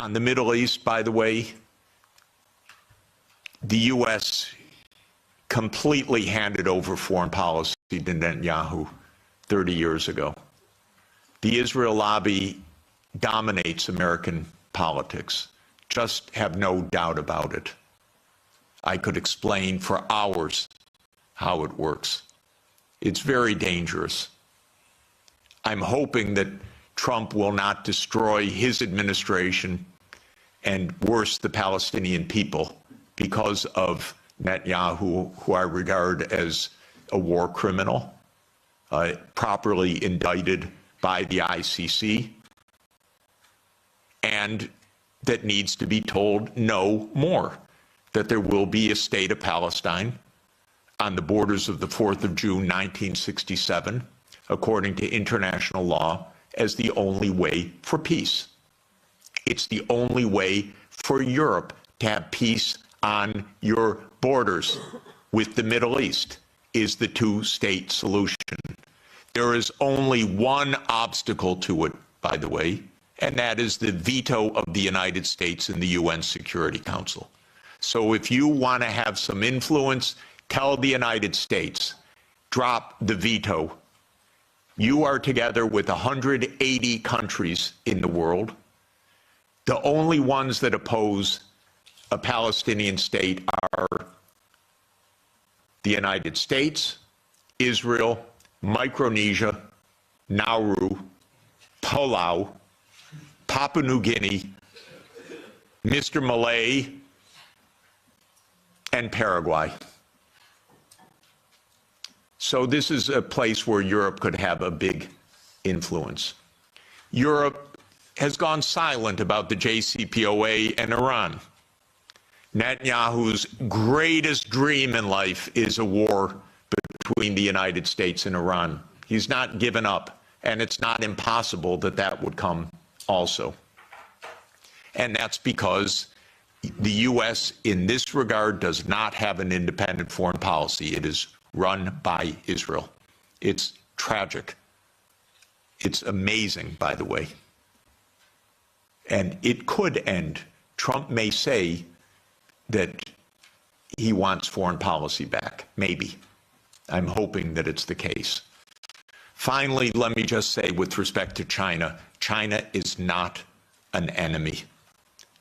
On the Middle East, by the way, the U.S. completely handed over foreign policy to Netanyahu 30 years ago. The Israel lobby dominates American politics. Just have no doubt about it. I could explain for hours how it works. It's very dangerous. I'm hoping that Trump will not destroy his administration and worse, the Palestinian people, because of Netanyahu, who I regard as a war criminal, properly indicted by the ICC, and that needs to be told no more, that there will be a state of Palestine on the borders of the 4th of June, 1967, according to international law, as the only way for peace. It's the only way for Europe to have peace on your borders with the Middle East, is the two-state solution. There is only one obstacle to it, by the way, and that is the veto of the United States in the UN Security Council. So if you want to have some influence, tell the United States, drop the veto. You are together with 180 countries in the world. The only ones that oppose a Palestinian state are the United States, Israel, Micronesia, Nauru, Palau, Papua New Guinea, Mr. Malay, and Paraguay. So this is a place where Europe could have a big influence. Europe has gone silent about the JCPOA and Iran. Netanyahu's greatest dream in life is a war between the United States and Iran. He's not given up, and it's not impossible that that would come also. And that's because the U.S. in this regard does not have an independent foreign policy. It is run by Israel. It's tragic. It's amazing, by the way. And it could end. Trump may say that he wants foreign policy back. Maybe. I'm hoping that it's the case. Finally, let me just say with respect to China, China is not an enemy.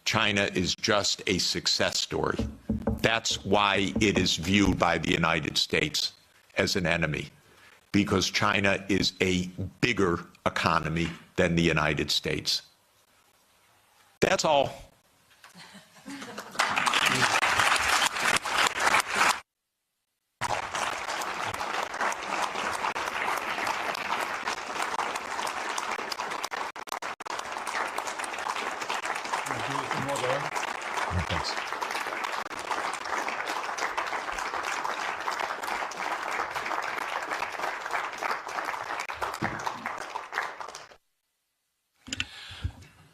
China is just a success story. That's why it is viewed by the United States as an enemy, because China is a bigger economy than the United States. That's all.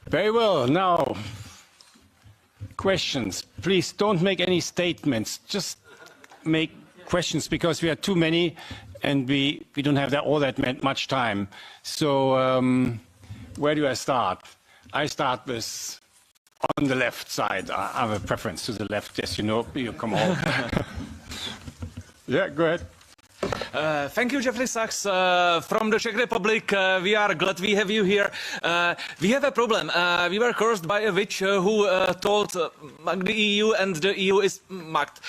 Very well. Now, questions. Please don't make any statements. Just make questions, because we are too many and we don't have all that much time. So where do I start? I start with on the left side. I have a preference to the left. Yes, you know, you come on. Yeah, go ahead. Thank you, Jeffrey Sachs from the Czech Republic. We are glad we have you here. We have a problem. We were cursed by a witch who told the EU, and the EU is mugged.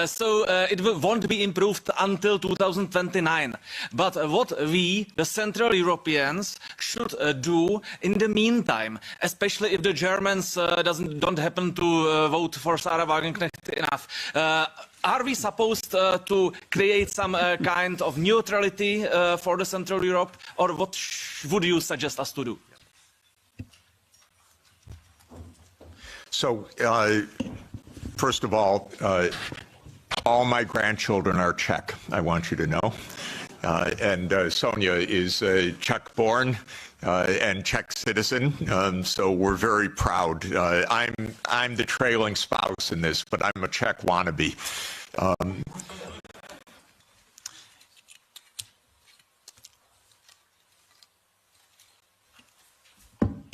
So it won't be improved until 2029. But what we, the Central Europeans, should do in the meantime, especially if the Germans don't happen to vote for Sarah Wagenknecht enough, are we supposed to create some kind of neutrality for the Central Europe, or what would you suggest us to do? So, first of all my grandchildren are Czech, I want you to know. And Sonia is Czech-born and Czech citizen, so we're very proud. I'm the trailing spouse in this, but I'm a Czech wannabe.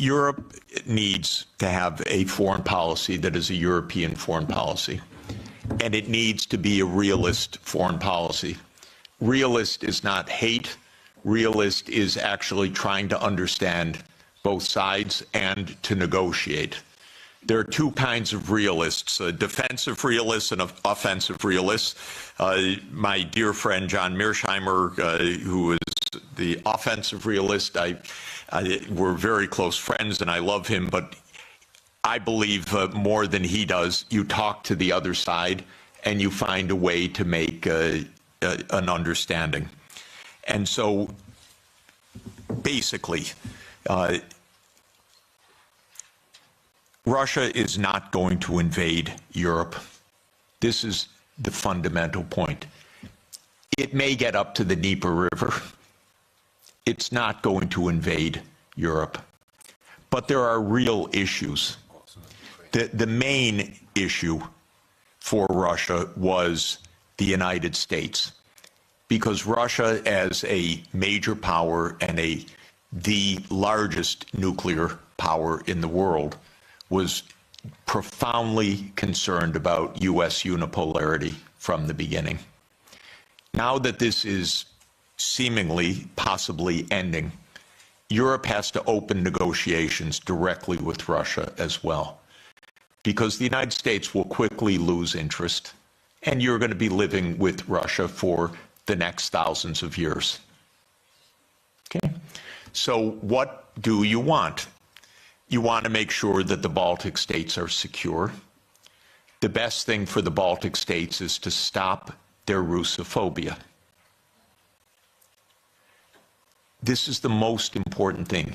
Europe needs to have a foreign policy that is a European foreign policy, and it needs to be a realist foreign policy. Realist is not hate. Realist is actually trying to understand both sides and to negotiate. There are two kinds of realists, defensive realists and offensive realists. My dear friend John Mearsheimer, who is the offensive realist, we're very close friends and I love him, but I believe more than he does, you talk to the other side and you find a way to make an understanding. And so basically, Russia is not going to invade Europe. This is the fundamental point. It may get up to the Dnieper River. It's not going to invade Europe. But there are real issues. The main issue for Russia was the United States, because Russia, as a major power and the largest nuclear power in the world, was profoundly concerned about U.S. unipolarity from the beginning. Now that this is seemingly, possibly ending, Europe has to open negotiations directly with Russia as well, because the United States will quickly lose interest, and you're going to be living with Russia for the next thousands of years. Okay? So what do you want? You want to make sure that the Baltic states are secure. The best thing for the Baltic states is to stop their Russophobia. This is the most important thing.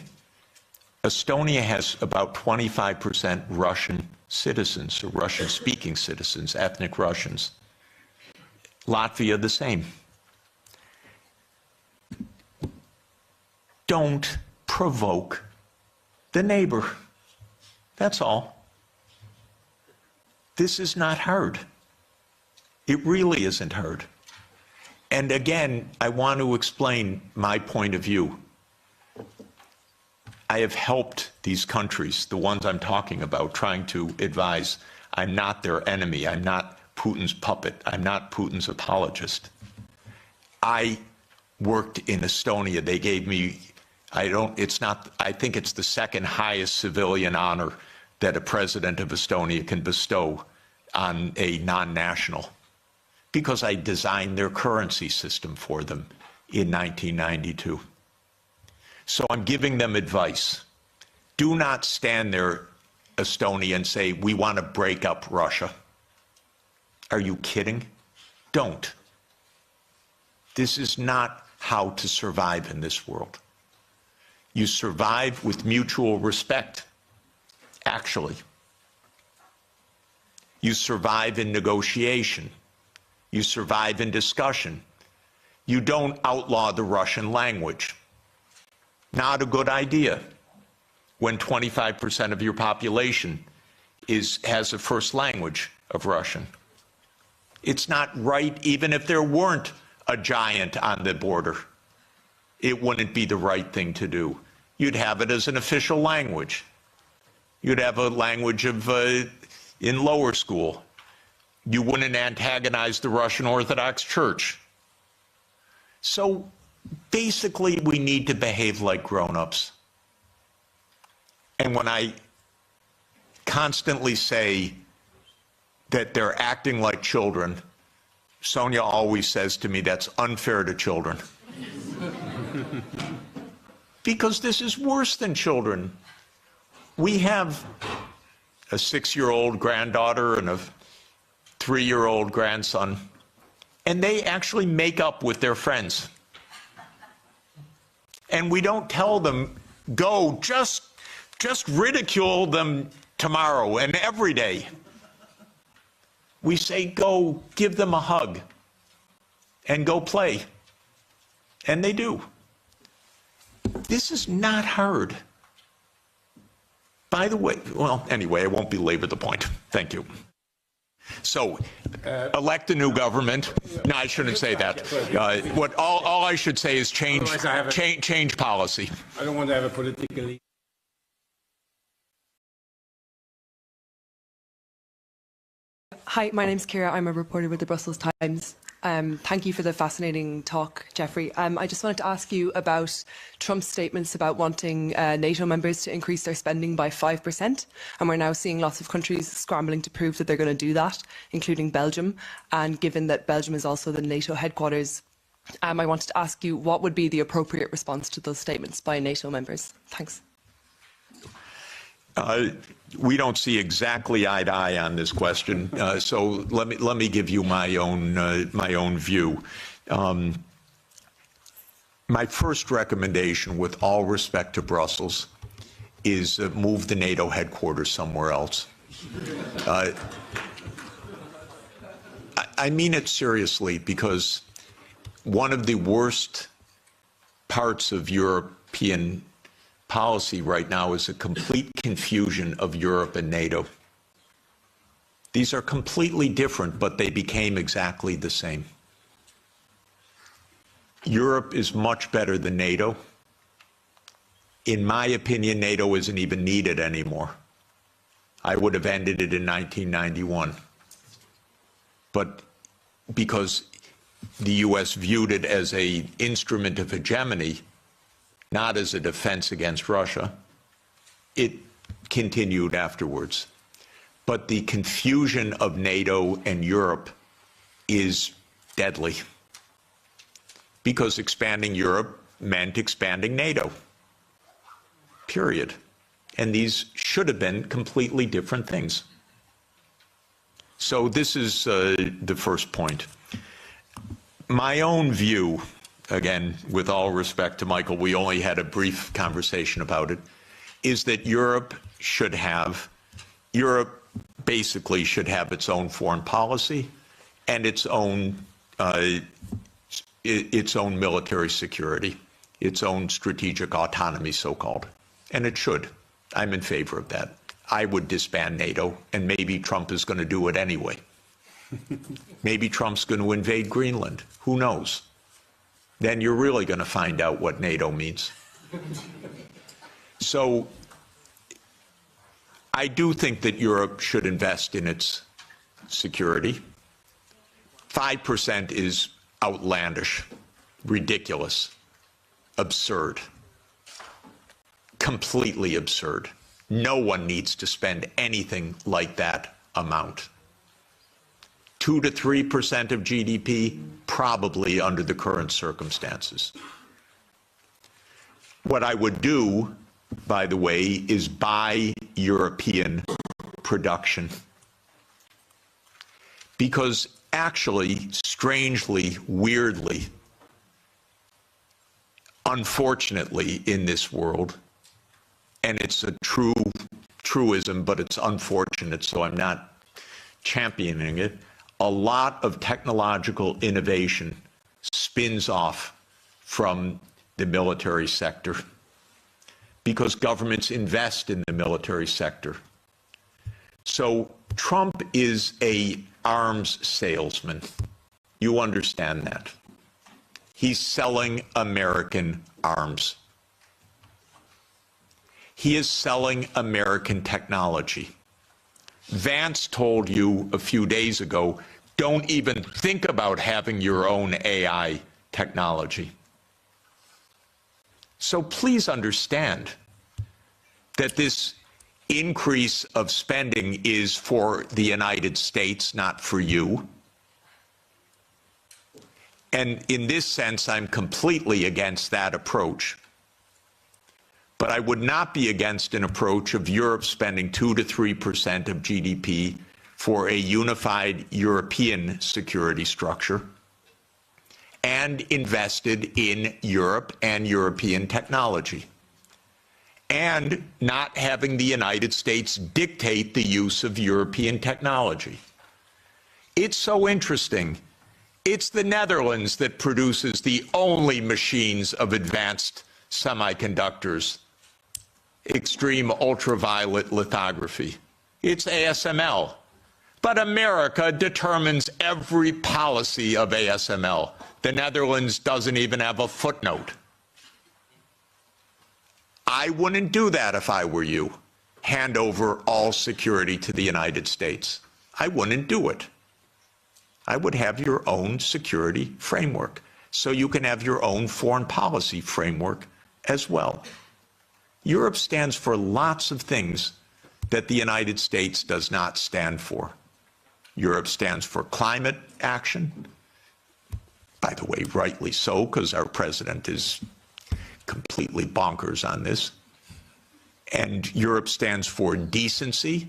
Estonia has about 25% Russian citizens, or Russian-speaking citizens, ethnic Russians. Latvia, the same. Don't provoke the neighbor. That's all. This is not hard. It really isn't hard. And again, I want to explain my point of view. I have helped these countries, the ones I'm talking about, trying to advise. I'm not their enemy. I'm not Putin's puppet. I'm not Putin's apologist. I worked in Estonia. They gave me, I think it's the second highest civilian honor that a president of Estonia can bestow on a non-national, because I designed their currency system for them in 1992. So I'm giving them advice. Do not stand there, Estonia, and say, we want to break up Russia. Are you kidding? Don't. This is not how to survive in this world. You survive with mutual respect, actually. You survive in negotiation. You survive in discussion. You don't outlaw the Russian language. Not a good idea when 25% of your population has a first language of Russian. It's not right, even if there weren't a giant on the border. It wouldn't be the right thing to do. You'd have it as an official language. You'd have a language of in lower school. You wouldn't antagonize the Russian Orthodox Church. So basically, we need to behave like grown-ups. And when I constantly say that they're acting like children, Sonia always says to me, that's unfair to children. Because this is worse than children. We have a 6-year-old granddaughter and a 3-year-old grandson, and they actually make up with their friends. And we don't tell them, go, just ridicule them tomorrow and every day. We say, go, give them a hug and go play. And they do. This is not hard. By the way, well, anyway, I won't belabor the point. Thank you. So, elect a new government. No, I shouldn't say that. All I should say is change policy. I don't want to have a politically Hi, my name's Kira. I'm a reporter with the Brussels Times. Thank you for the fascinating talk, Jeffrey. I just wanted to ask you about Trump's statements about wanting NATO members to increase their spending by 5%. And we're now seeing lots of countries scrambling to prove that they're going to do that, including Belgium. And given that Belgium is also the NATO headquarters, I wanted to ask you what would be the appropriate response to those statements by NATO members? Thanks. We don't see exactly eye to eye on this question, so let me give you my own view. My first recommendation, with all respect to Brussels, is move the NATO headquarters somewhere else. I mean it seriously, because one of the worst parts of European policy right now is a complete confusion of Europe and NATO. These are completely different, but they became exactly the same. Europe is much better than NATO. In my opinion, NATO isn't even needed anymore. I would have ended it in 1991. But because the US viewed it as an instrument of hegemony, not as a defense against Russia, it continued afterwards. But the confusion of NATO and Europe is deadly, because expanding Europe meant expanding NATO, period. And these should have been completely different things. So this is the first point. My own view, again, with all respect to Michael, we only had a brief conversation about it, is that Europe basically should have its own foreign policy and its own military security, its own strategic autonomy, so-called. And it should. I'm in favor of that. I would disband NATO, and maybe Trump is going to do it anyway. Maybe Trump's going to invade Greenland. Who knows? Then you're really going to find out what NATO means. So I do think that Europe should invest in its security. 5% is outlandish, ridiculous, absurd, completely absurd. No one needs to spend anything like that amount. 2 to 3% of GDP, probably under the current circumstances. What I would do, by the way, is buy European production. Because actually, strangely, weirdly, unfortunately in this world, and it's a truism, but it's unfortunate, so I'm not championing it, a lot of technological innovation spins off from the military sector because governments invest in the military sector. So Trump is an arms salesman. You understand that. He's selling American arms. He is selling American technology. Vance told you a few days ago, don't even think about having your own AI technology. So please understand that this increase of spending is for the United States, not for you. And in this sense, I'm completely against that approach. But I would not be against an approach of Europe spending 2 to 3% of GDP for a unified European security structure and invested in Europe and European technology, and not having the United States dictate the use of European technology. It's so interesting. It's the Netherlands that produces the only machines of advanced semiconductors, extreme ultraviolet lithography. It's ASML. But America determines every policy of ASML. The Netherlands doesn't even have a footnote. I wouldn't do that if I were you. Hand over all security to the United States. I wouldn't do it. I would have your own security framework, so you can have your own foreign policy framework as well. Europe stands for lots of things that the United States does not stand for. Europe stands for climate action, by the way, rightly so, because our president is completely bonkers on this. And Europe stands for decency,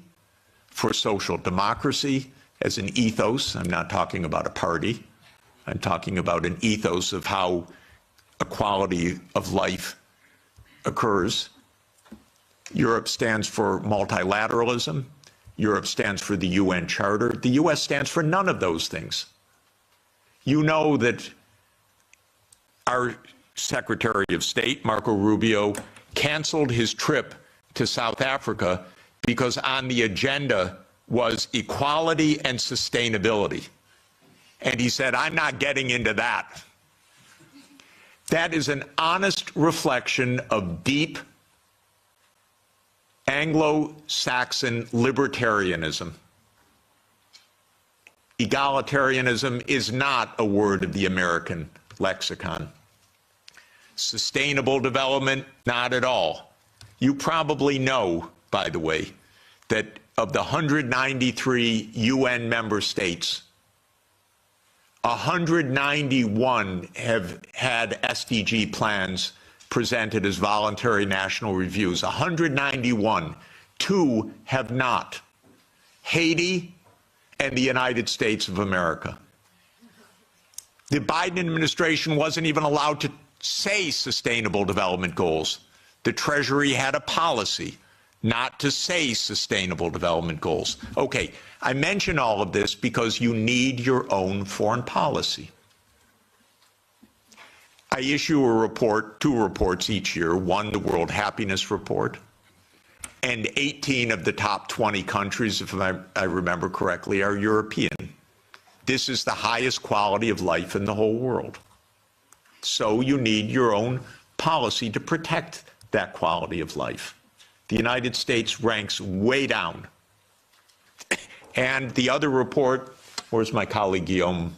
for social democracy as an ethos. I'm not talking about a party. I'm talking about an ethos of how equality of life occurs. Europe stands for multilateralism. Europe stands for the UN Charter. The US stands for none of those things. You know that our Secretary of State, Marco Rubio, canceled his trip to South Africa because on the agenda was equality and sustainability. And he said, I'm not getting into that. That is an honest reflection of deep Anglo-Saxon libertarianism. Egalitarianism is not a word of the American lexicon. Sustainable development, not at all. You probably know, by the way, that of the 193 UN member states, 191 have had SDG plans presented as voluntary national reviews. 191. 2 have not. Haiti and the United States of America. The Biden administration wasn't even allowed to say sustainable development goals. The Treasury had a policy not to say sustainable development goals. Okay, I mention all of this because you need your own foreign policy. I issue a report, 2 reports each year, one the World Happiness Report, and 18 of the top 20 countries, if I remember correctly, are European. This is the highest quality of life in the whole world. So you need your own policy to protect that quality of life. The United States ranks way down. And the other report, where's my colleague Guillaume?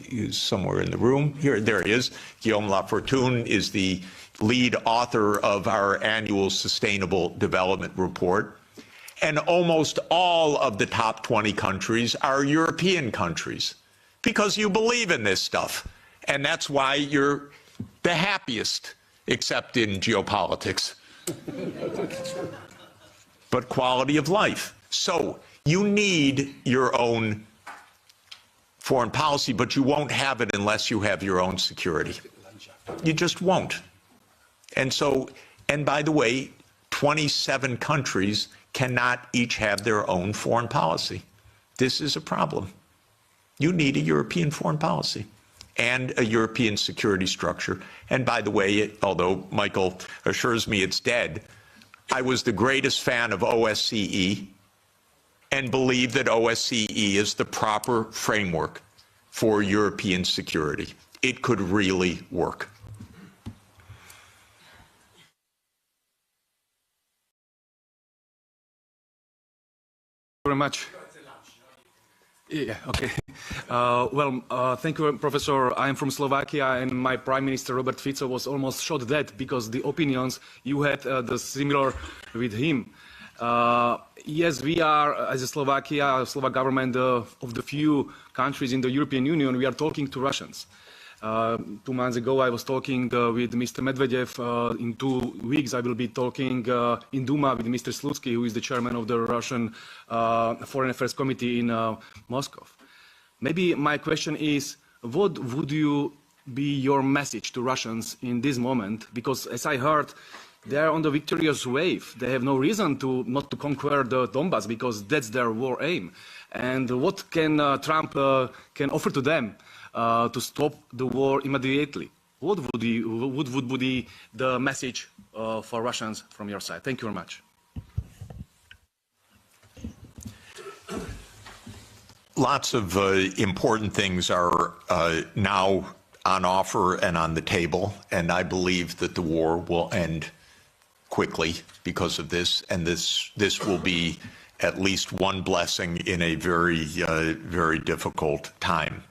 He's somewhere in the room. Here, there he is. Guillaume Lafortune is the lead author of our annual Sustainable Development Report. And almost all of the top 20 countries are European countries because you believe in this stuff. And that's why you're the happiest, except in geopolitics. But quality of life. So you need your own foreign policy, but you won't have it unless you have your own security. You just won't. And so, and by the way, 27 countries cannot each have their own foreign policy. This is a problem. You need a European foreign policy and a European security structure. And by the way, although Michael assures me it's dead, I was the greatest fan of OSCE and believe that OSCE is the proper framework for European security. It could really work. Very much. Yeah, okay. Thank you, Professor. I'm from Slovakia, and my Prime Minister, Robert Fico, was almost shot dead because the opinions you had the similar with him. Yes, we are, as a Slovakia, Slovak government, of the few countries in the European Union, we are talking to Russians. 2 months ago, I was talking with Mr. Medvedev. In 2 weeks, I will be talking in Duma with Mr. Slutsky, who is the chairman of the Russian Foreign Affairs Committee in Moscow. Maybe my question is, what would be your message to Russians in this moment? Because as I heard, they are on the victorious wave. They have no reason not to conquer the Donbass because that's their war aim. And what can Trump can offer to them to stop the war immediately? What would be the message for Russians from your side? Thank you very much. Lots of important things are now on offer and on the table, and I believe that the war will end quickly because of this, and this will be at least one blessing in a very, very difficult time.